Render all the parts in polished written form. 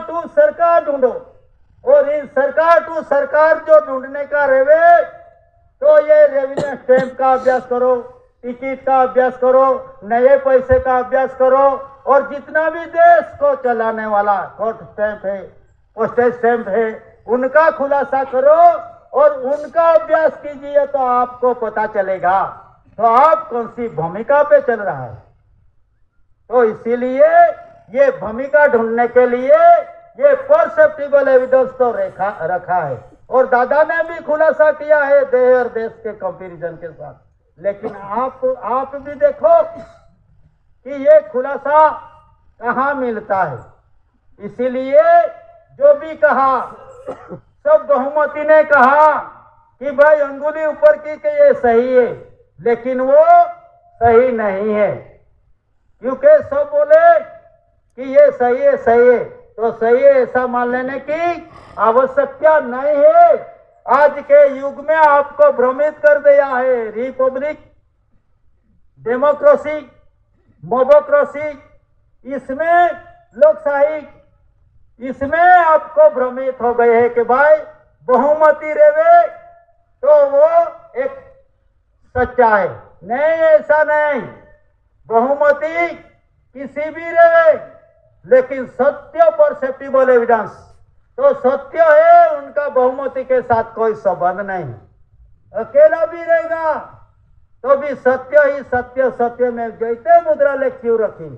To सरकार ढूंढो, और इन सरकार टू सरकार जो ढूंढने का रेवे, तो ये रेवेन्यू स्टैंप का अभ्यास करो, टिकट का अभ्यास करो, नए पैसे का अभ्यास करो, और जितना भी देश को चलाने वाला कोर्ट स्टैंप है, पोस्टेज स्टैंप है, उनका खुलासा करो और उनका अभ्यास कीजिए, तो आपको पता चलेगा तो आप कौन सी भूमिका पे चल रहा है। तो इसीलिए ये भूमिका ढूंढने के लिए ये परसेप्टिबल एविडेंस तो रखा है, और दादा ने भी खुलासा किया है देश और देश के कंपैरिजन के साथ। लेकिन आप भी देखो कि ये खुलासा कहाँ मिलता है। इसीलिए जो भी कहा, सब बहुमती ने कहा कि भाई अंगुली ऊपर की कि ये सही है, लेकिन वो सही नहीं है, क्योंकि सब बोले कि ये सही है, सही है, तो सही है ऐसा मान लेने की आवश्यकता नहीं है। आज के युग में आपको भ्रमित कर दिया है रिपब्लिक, डेमोक्रेसी, मोबोक्रेसी, इसमें लोकशाही, इसमें आपको भ्रमित हो गए हैं कि भाई बहुमती रेवे तो वो एक सच्चा है। नहीं, ऐसा नहीं। बहुमती किसी भी रेवे, लेकिन सत्य परसेप्टिबल एविडेंस, तो सत्य है, उनका बहुमती के साथ कोई संबंध नहीं। अकेला भी रहेगा तो भी सत्य ही सत्य, सत्य में जैसे मुद्रा लेख क्यों रखी,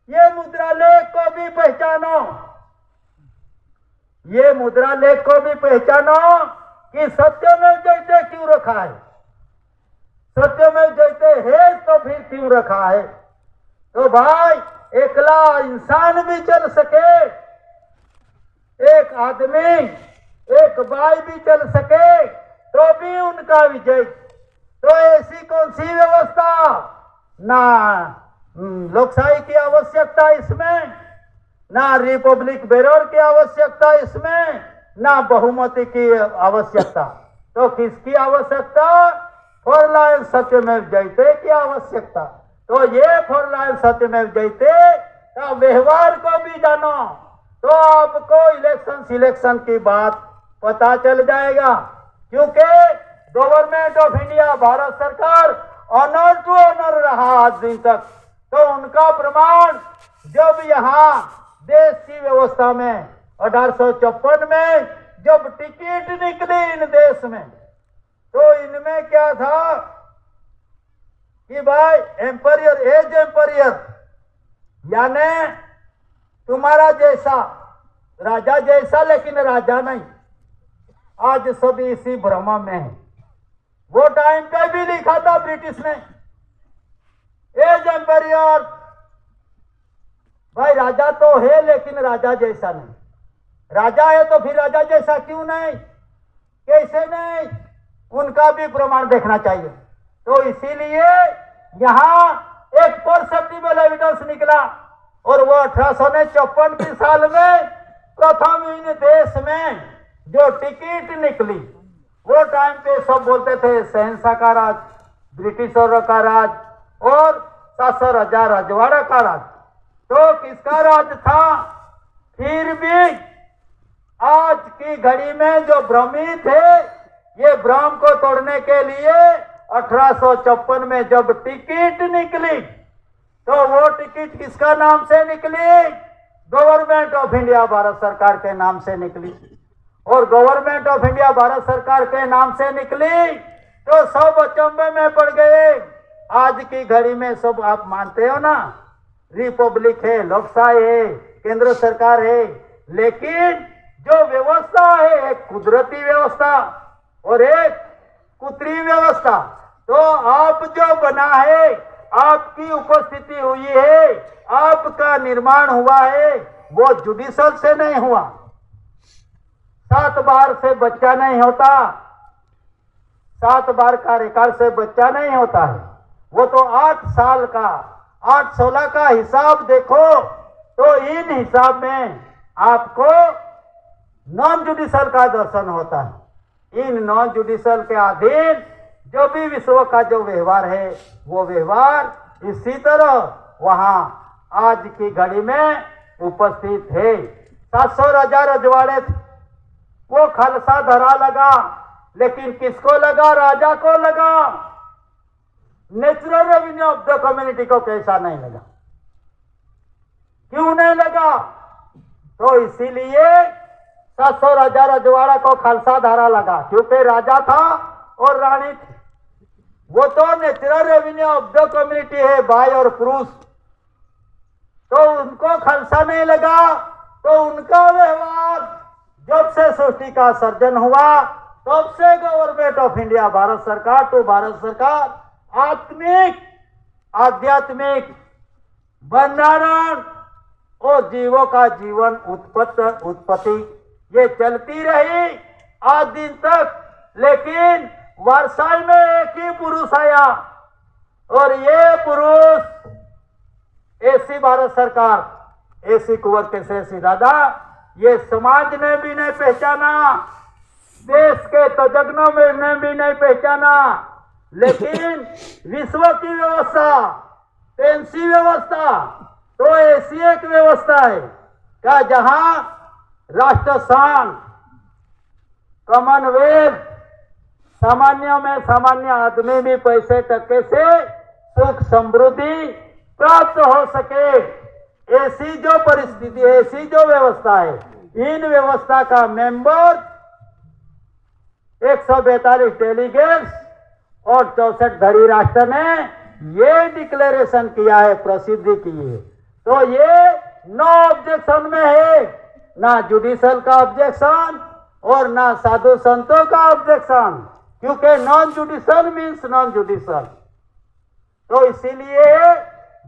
ये मुद्रा लेख को भी पहचानो, ये मुद्रा लेख को भी पहचानो कि सत्य में जैसे क्यों रखा है, सत्य में जैसे है तो फिर क्यों रखा है। तो भाई एकला इंसान भी चल सके, एक आदमी, एक भाई भी चल सके, तो भी उनका विजय। तो ऐसी कौन सी व्यवस्था, ना लोकशाही की आवश्यकता इसमें, ना रिपब्लिक बेरोर की आवश्यकता इसमें, ना बहुमती की आवश्यकता। तो किसकी आवश्यकता? फॉर लाइन सत्यमेव जयते की आवश्यकता। तो ये फॉर लाइन सत्यमेव जयते का व्यवहार को भी जानो, तो आपको इलेक्शन सिलेक्शन की बात पता चल जाएगा। क्योंकि गवर्नमेंट ऑफ इंडिया, भारत सरकार ऑनर टू ऑनर रहा आज दिन तक। तो उनका प्रमाण जब यहाँ देश की व्यवस्था में 1854 में जब टिकट निकली इन देश में, तो इनमें क्या था कि भाई एम्पायर, एज एम्पायर, यानी तुम्हारा जैसा, राजा जैसा लेकिन राजा नहीं। आज सभी इसी भ्रम में है। वो टाइम पे भी लिखा था ब्रिटिश ने, एज एम्पायर, भाई राजा तो है लेकिन राजा जैसा नहीं। राजा है तो फिर राजा जैसा क्यों नहीं, कैसे नहीं, उनका भी प्रमाण देखना चाहिए। तो इसीलिए यहां एक परसेप्टिबल एविडेंस निकला, और वो 1854 की साल में प्रथम इन देश में जो टिकट निकली, वो टाइम पे सब बोलते थे शहंशाह का राज, ब्रिटिशरों का राज और शासर राजा रजवाड़ा का राज। तो किसका राज था? फिर भी आज की घड़ी में जो भ्रमित है, ये भ्रम को तोड़ने के लिए 1854 में जब टिकट निकली, तो वो टिकट किसका नाम से निकली? गवर्नमेंट ऑफ इंडिया, भारत सरकार के नाम से निकली। और गवर्नमेंट ऑफ इंडिया भारत सरकार के नाम से निकली तो सब अचंभे में पड़ गए। आज की घड़ी में सब आप मानते हो ना, रिपब्लिक है, लोकशाही है, केंद्र सरकार है, लेकिन जो व्यवस्था है एक कुदरती व्यवस्था और एक कुतरी व्यवस्था। तो आप जो बना है, आपकी उपस्थिति हुई है, आपका निर्माण हुआ है, वो जुडिशल से नहीं हुआ। 7 बार से बच्चा नहीं होता, 7 बार कार्यकाल से बच्चा नहीं होता है। वो तो 8 साल का, 8-16 का हिसाब देखो, तो इन हिसाब में आपको नॉन जुडिशल का दर्शन होता है। इन नॉन जुडिशल के अधीन जो भी विश्व का जो व्यवहार है, वो व्यवहार इसी तरह वहां आज की घड़ी में उपस्थित है। 700 राजा रजवाड़े थे, वो खालसा धरा लगा, लेकिन किसको लगा? राजा को लगा। Natural revenue of the community को कैसा नहीं लगा? क्यों नहीं लगा? तो इसीलिए 700 राजा रजवाड़ा को खालसा धारा लगा, क्योंकि राजा था और रानी थी। वो तो natural revenue of the community है, भाई और पुरुष, तो उनको खालसा नहीं लगा। तो उनका व्यवहार जब से सृष्टि का सर्जन हुआ तब से गवर्नमेंट ऑफ इंडिया, भारत सरकार टू भारत सरकार, आत्मिक आध्यात्मिक भंडारण और जीवों का जीवन उत्पत्ति ये चलती रही आज दिन तक। लेकिन वर्षाई में एक ही पुरुष आया और ये पुरुष ऐसी भारत सरकार, ऐसी कुंवर केसरी दादा, ये समाज ने भी नहीं पहचाना, देश के तज्ञों में ने भी नहीं पहचाना, लेकिन विश्व की व्यवस्था, पेंसी व्यवस्था, तो ऐसी एक व्यवस्था है क्या जहां राष्ट्रसंघ, कॉमनवेल्थ, सामान्य में सामान्य आदमी भी पैसे टके से सुख समृद्धि प्राप्त हो सके, ऐसी जो परिस्थिति, ऐसी जो व्यवस्था है, इन व्यवस्था का मेंबर 142 डेलीगेट्स और 64 धड़ी राष्ट्र ने ये डिक्लेरेशन किया है, प्रसिद्धि की है। तो ये नो ऑब्जेक्शन में है, ना जुडिशल का ऑब्जेक्शन और ना साधु संतों का ऑब्जेक्शन, क्योंकि non judicial means non judicial. तो इसीलिए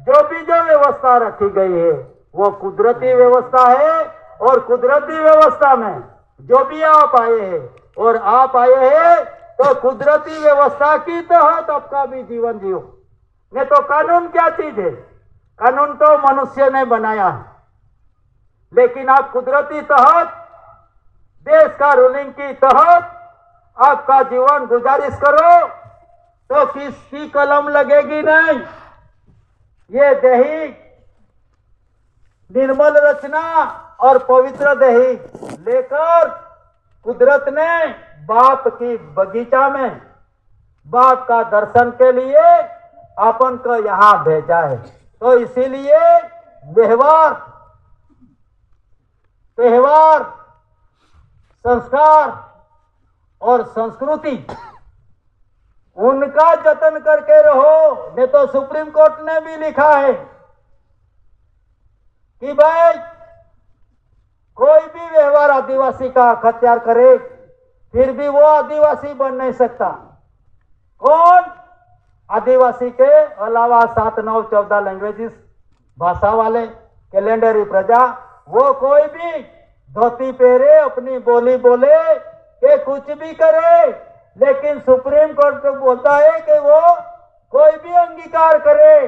जो भी जो व्यवस्था रखी गई है वो कुदरती व्यवस्था है, और कुदरती व्यवस्था में जो भी आप आए हैं और आप आए हैं तो कुदरती व्यवस्था की तहत आपका भी जीवन जियो। नहीं तो कानून क्या चीज है? कानून तो मनुष्य ने बनाया है, लेकिन आप कुदरती तहत, देश का रूलिंग की तहत आपका जीवन गुजारिश करो तो किसकी कलम लगेगी नहीं। ये देही निर्मल रचना और पवित्र देही लेकर कुदरत ने बाप की बगीचा में बाप का दर्शन के लिए अपन को यहां भेजा है। तो इसीलिए व्यवहार, त्यौहार, संस्कार और संस्कृति उनका जतन करके रहो। नहीं तो सुप्रीम कोर्ट ने भी लिखा है कि भाई कोई भी व्यवहार आदिवासी का अत्याचार करे फिर भी वो आदिवासी बन नहीं सकता। कौन? आदिवासी के अलावा 7, 9, 14 लैंग्वेजेस भाषा वाले कैलेंडरी प्रजा, वो कोई भी धोती पहरे, अपनी बोली बोले कि कुछ भी करे, लेकिन सुप्रीम कोर्ट तो बोलता है कि वो कोई भी अंगीकार करे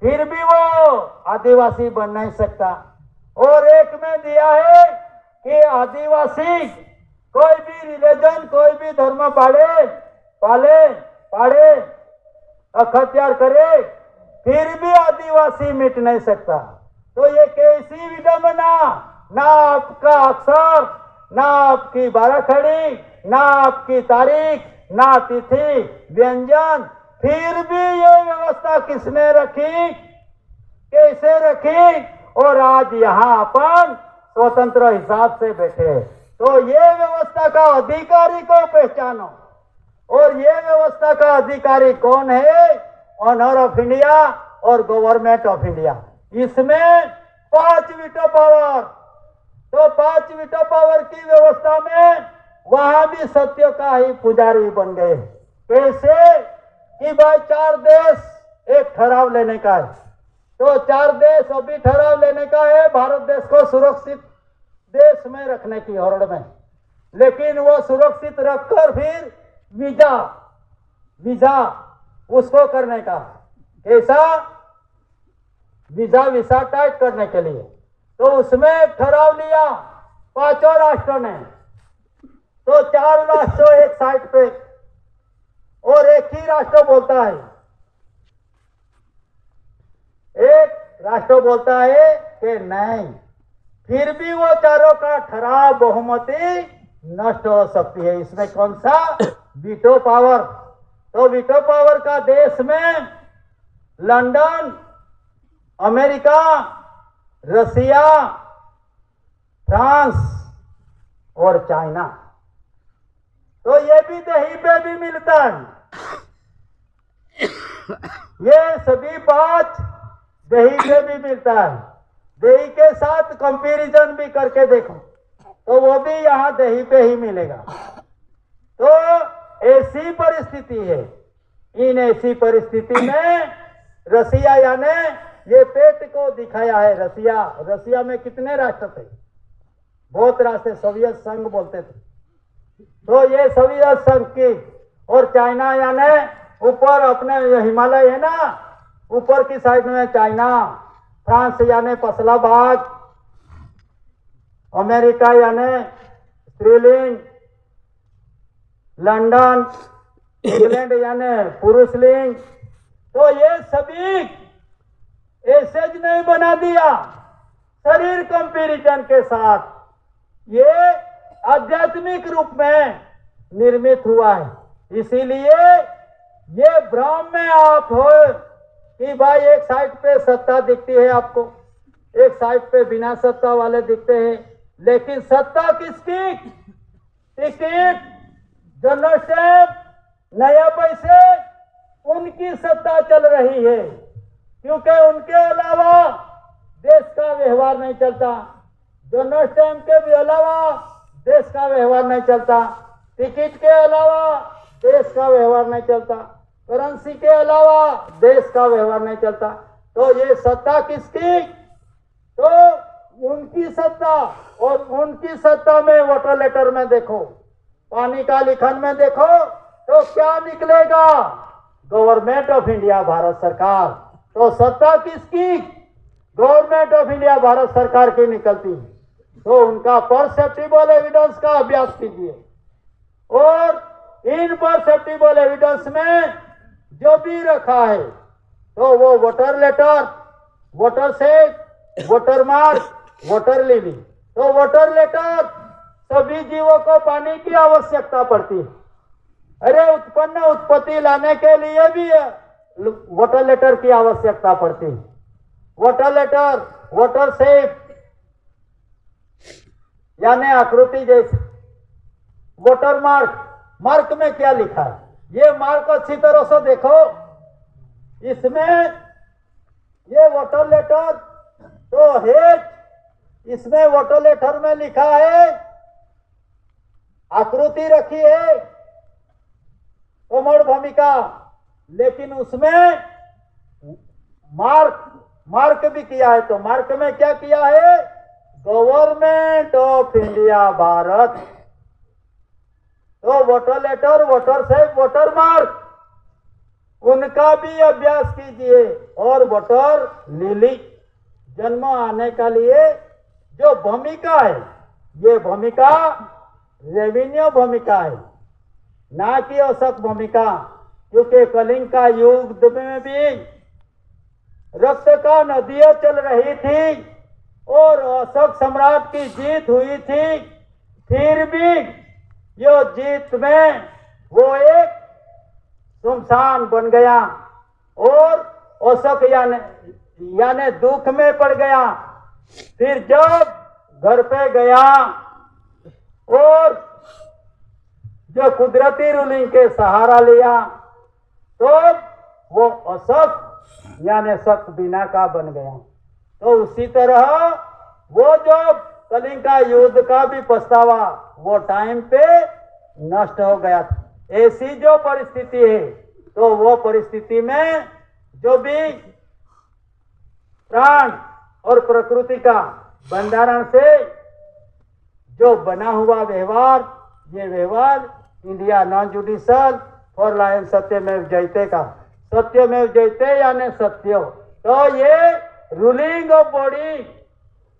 फिर भी वो आदिवासी बन नहीं सकता। और एक में दिया है कि आदिवासी कोई भी रिलीजन, कोई भी धर्म पाड़े अत्याचार करे फिर भी आदिवासी मिट नहीं सकता। तो ये कैसी विडंबना, ना आपका अक्षर, ना आपकी बाराखड़ी, ना आपकी तारीख, ना तिथि, व्यंजन, फिर भी ये व्यवस्था किसने रखी, कैसे रखी, और आज यहाँ अपन स्वतंत्र हिसाब से बैठे। तो ये व्यवस्था का अधिकारी को पहचानो, और ये व्यवस्था का अधिकारी कौन है? ऑनर ऑफ इंडिया और गवर्नमेंट ऑफ इंडिया। इसमें 5 वीटो पावर, तो 5 वीटो पावर की व्यवस्था में वहां भी सत्य का ही पुजारी बन गए। कैसे कि भाई 4 देश एक ठहराव लेने का है, तो 4 देश अभी ठहराव लेने का है भारत देश को सुरक्षित देश में रखने की होड़ में, लेकिन वो सुरक्षित रखकर फिर वीजा उसको करने का, कैसा वीसा टाइट करने के लिए। तो उसमें एक ठहराव लिया 5 राष्ट्रों ने, तो 4 राष्ट्र एक साइड पे और एक ही राष्ट्र बोलता है, एक राष्ट्र बोलता है कि नहीं फिर भी वो चारों का ठहराव बहुमति नष्ट हो सकती है। इसमें कौन सा? Veto power. तो वीटो पावर का देश में लंदन, अमेरिका, रसिया, फ्रांस और चाइना। तो ये भी दही पे भी मिलता है। ये सभी बात दही पे भी मिलता है। दही के साथ कंपैरिजन भी करके देखो तो वो भी यहाँ दही पे ही मिलेगा। तो ऐसी परिस्थिति है। इन ऐसी परिस्थिति में रसिया यानी ये पेट को दिखाया है। रसिया में कितने राष्ट्र थे? बहुत राष्ट्र, सोवियत संघ बोलते थे। तो ये सोवियत संघ की, और चाइना यानी ऊपर अपने हिमालय है ना, ऊपर की साइड में चाइना, फ्रांस यानी पसला भाग, अमेरिका यानी स्त्रीलिंग, लंदन, इंग्लैंड यानी पुरुष लिंग। तो ये सभी ऐसे ज नहीं बना दिया शरीर कंपैरिजन के साथ, ये आध्यात्मिक रूप में निर्मित हुआ है। इसीलिए ये भ्रम में आप हो कि भाई एक साइड पे सत्ता दिखती है आपको, एक साइड पे बिना सत्ता वाले दिखते हैं, लेकिन सत्ता किसकी? टिकट, जनरल स्टैंप, नया पैसे, उनकी सत्ता चल रही है। क्योंकि उनके अलावा देश का व्यवहार नहीं चलता। जनरल स्टैंप के भी अलावा देश का व्यवहार नहीं चलता। टिकट के अलावा देश का व्यवहार नहीं चलता। करेंसी के अलावा देश का व्यवहार नहीं चलता। तो ये सत्ता किसकी? तो उनकी सत्ता। और उनकी सत्ता में वोटर लेटर में देखो, पानी का लिखन में देखो तो क्या निकलेगा? गवर्नमेंट ऑफ इंडिया, भारत सरकार। तो सत्ता किसकी? गवर्नमेंट ऑफ इंडिया, भारत सरकार की निकलती है। तो उनका परसेप्टिबल एविडेंस का अभ्यास कीजिए, और इन परसेप्टिबल एविडेंस में जो भी रखा है तो वो water letter, voter set, voter mark, water lily. तो वोटर लेटर, सभी जीवों को पानी की आवश्यकता पड़ती है। अरे उत्पत्ति लाने के लिए भी वोटर लेटर की आवश्यकता पड़ती है। वोटर लेटर, वोटर सेट यानी आकृति जैसे, वोटर मार्क, मार्क में क्या लिखा है? ये मार्क अच्छी तरह से देखो, इसमें ये वोटर लेटर तो है, इसमें वोटर लेटर में लिखा है, आकृति रखी है कोमल भूमिका, लेकिन उसमें मार्क भी किया है। तो मार्क में क्या किया है? Government of India Bharat. तो voter letter, voter set, voter mark, उनका भी अभ्यास कीजिए। और वोटर लिली, जन्म आने के लिए जो भूमिका है, ये भूमिका रेवेन्यू भूमिका है, ना कि अशोक भूमिका। क्योंकि कलिंग का युद्ध में भी रक्त का नदियां चल रही थी और अशोक सम्राट की जीत हुई थी। फिर भी यो जीत में वो एक सुमसान बन गया और अशोक यानी दुख में पड़ गया। फिर जब घर पे गया और जो कुदरती रूलिंग के सहारा लिया, तो वो अशोक यानी शक बिना का बन गया। तो उसी तरह वो जो कलिंग का युद्ध का भी पछतावा वो टाइम पे नष्ट हो गया था। ऐसी जो परिस्थिति है, तो वो परिस्थिति में जो भी प्राण और प्रकृति का बंधारण से जो बना हुआ व्यवहार, ये व्यवहार India non judicial four lion सत्यमेव जयते का, सत्यमेव जयते यानी सत्य। तो ये रूलिंग ऑफ बॉडी,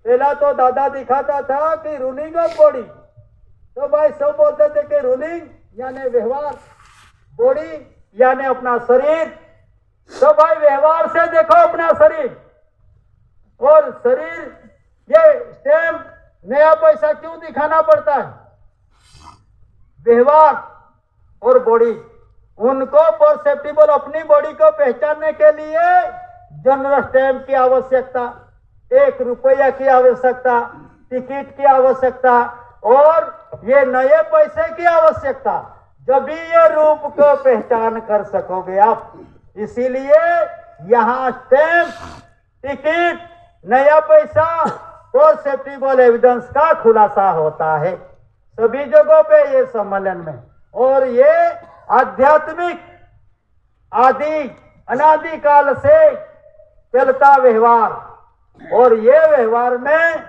पहला तो दादा दिखाता था कि रूलिंग ऑफ बॉडी, तो भाई सब बोलते थे कि रूलिंग यानी व्यवहार, बॉडी यानी अपना शरीर। तो भाई व्यवहार से देखो अपना शरीर, और शरीर ये स्टैम्प नया पैसा क्यों दिखाना पड़ता है? व्यवहार और बॉडी, उनको परसेप्टिबल अपनी बॉडी को पहचानने के लिए जनरल स्टैम्प की आवश्यकता, 1 रुपया की आवश्यकता, टिकट की आवश्यकता और ये नए पैसे की आवश्यकता। जब भी ये रूप को पहचान कर सकोगे आप। इसीलिए यहाँ स्टैम्प, टिकट, नया पैसा परसेप्टिबल एविडेंस का खुलासा होता है सभी जगहों पे ये सम्मेलन में। और ये आध्यात्मिक आदि अनादि काल से चलता व्यवहार, और ये व्यवहार में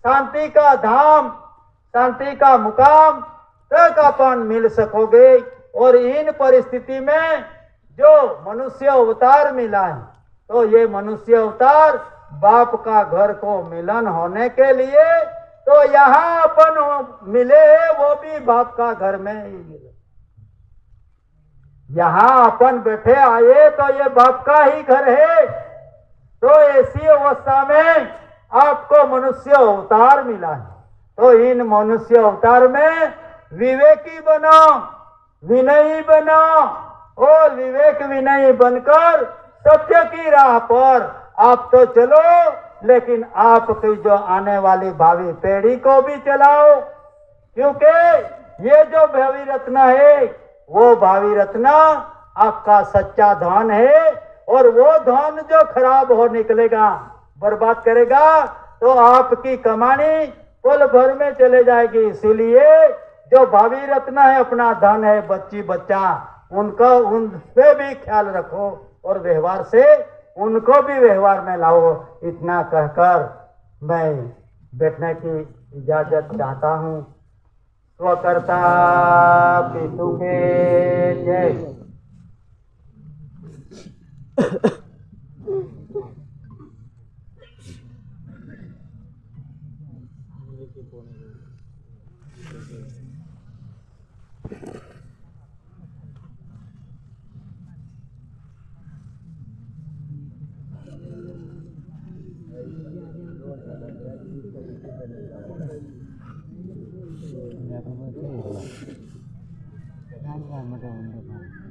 शांति का धाम, शांति का मुकाम तक अपन मिल सकोगे। और इन परिस्थिति में जो मनुष्य अवतार मिला है, तो ये मनुष्य अवतार बाप का घर को मिलन होने के लिए, तो यहाँ अपन मिले हैं वो भी बाप का घर में ही मिले। यहाँ अपन बैठे आए तो ये बाप का ही घर है। तो ऐसी अवस्था में आपको मनुष्य अवतार मिला है, तो इन मनुष्य अवतार में विवेकी बनो, विनयी बनो, और विवेक विनयी बनकर सत्य की राह पर आप तो चलो, लेकिन आपकी जो आने वाली भावी पीढ़ी को भी चलाओ। क्योंकि ये जो भावी रत्न है, वो भावी रत्न आपका सच्चा धन है, और वो धन जो खराब हो निकलेगा, बर्बाद करेगा, तो आपकी कमानी पल भर में चले जाएगी। इसीलिए जो भावी रत्न है, अपना धन है, बच्ची बच्चा, उनको उन पे भी ख्याल रखो और व्यवहार से उनको भी व्यवहार में लाओ। इतना कहकर मैं बैठने की इजाजत चाहता हूँ। स्वकर्ता पितु के जय। Kan kan